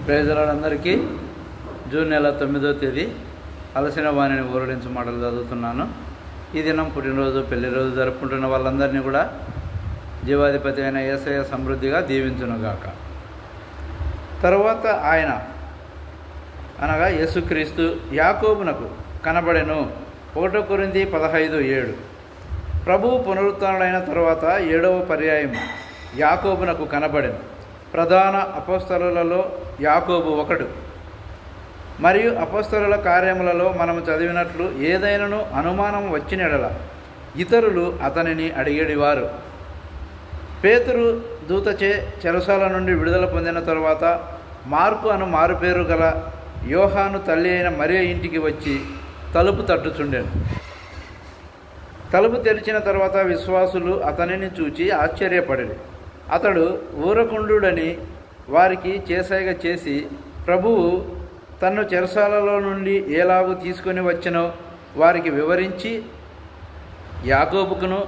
ప్రేజలాడందరికీ June నెల 9వ తేదీ అలసిన వాణిని ఊరడించు మాటలు చదువుతున్నాను. ఈ దినం పుట్టినరోజు పెళ్లి రోజు జరుపుకుంటున్న వాళ్ళందరినీ కూడా జీవాధిపతి అయిన యేసయ్య సమృద్ధిగా దీవించునుగాక. తరువాత ఆయన అనగా యేసుక్రీస్తు యాకోబునకు కనబడెను. 1 కొరింథీ 15:7. ప్రభువు పునరుత్థానుడైన తరువాత 7వ పర్యాయం యాకోబునకు కనబడెను. ప్రధాన అపోస్తలులలో యాకోబు ఒకడు. మరియు అపోస్తలుల కార్యములలో మనము చదివినట్లు ఏదైనాను అనుమానం వచ్చిన యెడల ఇతరులు అతనిని అడిగేడివారు. పేతురు దూతచే చెరసాల నుండి విడుదల పొందిన తరువాత మార్కు అను మారుపేరు గల యోహాను తల్లి అయిన మరియ ఇంటికి వచ్చి తలుపు తట్టుచుండెను. తలుపు తెరిచిన తర్వాత విశ్వాసులు అతనిని చూచి ఆశ్చర్యపడిరి. అతడు ఊరకుండుడని వారికి చేసైగ చేసి ప్రభువు తన్ను చెరసాలలో నుండి ఎలాగూ తీసుకొని వచ్చినో వారికి వివరించి యాకోబుకును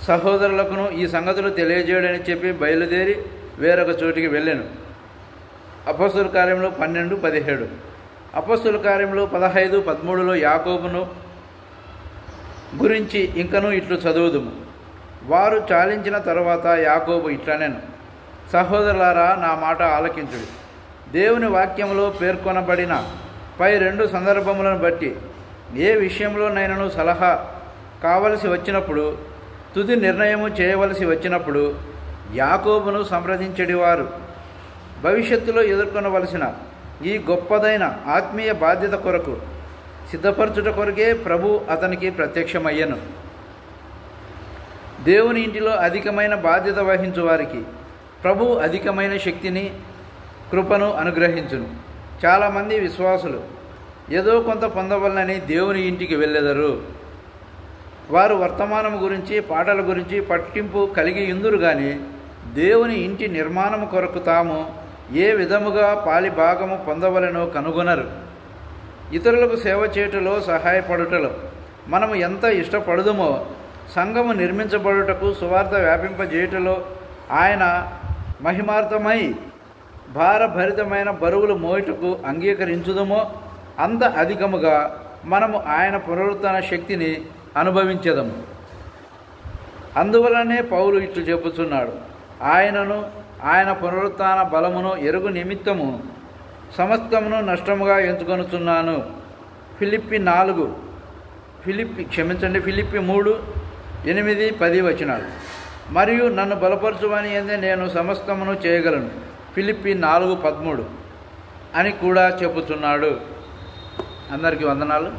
సహోదరులకును ఈ సంగతులు తెలియజేయడని చెప్పి బయలుదేరి వేరొక చోటికి వెళ్ళెను. అపోస్తలుల కార్యములు 12:17. అపోస్తలుల కార్యములు 15:13లో యాకోబును గురించి ఇంకనూ ఇట్లు చదువుదుము. వారు చాలించిన తరువాత యాకోబు ఇట్లనెను, సహోదరులారా, నా మాట ఆలకించుడు. దేవుని వాక్యములో పేర్కొనబడిన పై 2 సందర్భములను బట్టి ఏ విషయంలోనైనాను సలహా కావలసి వచ్చినప్పుడు, తుది నిర్ణయము చేయవలసి వచ్చినప్పుడు యాకోబును సంప్రదించేడివారు. భవిష్యత్తులో ఎదుర్కొనవలసిన ఈ గొప్పదైన ఆత్మీయ బాధ్యత కొరకు సిద్ధపరచుట కొరకే ప్రభు అతనికి ప్రత్యక్షమయ్యను. దేవుని ఇంటిలో అధికమైన బాధ్యత వహించు వారికి ప్రభు అధికమైన శక్తిని కృపను అనుగ్రహించును. చాలామంది విశ్వాసులు ఏదో కొంత పొందవలనని దేవుని ఇంటికి వెళ్ళెదరు. వారు వర్తమానము గురించి పాటల గురించి పట్టింపు కలిగి ఉందురు గాని దేవుని ఇంటి నిర్మాణము కొరకు తాము ఏ విధముగా పాలి భాగము పొందవలెనో కనుగొనరు. ఇతరులకు సేవ చేయుటలో సహాయపడుటలో మనము ఎంత ఇష్టపడుదుమో సంఘము నిర్మించబడుటకు సువార్త వ్యాపింపజేయుటలో ఆయన మహిమార్థమై భారభరితమైన బరువులు మోయుటకు అంగీకరించుదుమో అంత అధికముగా మనము ఆయన పునరుత్థాన శక్తిని అనుభవించెదము. అందువలనే పౌలు ఇట్లు చెప్పుచున్నాడు, ఆయనను ఆయన పునరుత్థాన బలమును ఎరుగు నిమిత్తము సమస్తమును నష్టముగా ఎంచుకొనుచున్నాను. ఫిలిప్పి 3:8-10 మరియు నన్ను బలపరచువని యందే నేను సమస్తమును చేయగలను. ఫిలిప్పి 4:13 అని కూడా చెప్పుచున్నాడు. అందరికీ వందనాలు.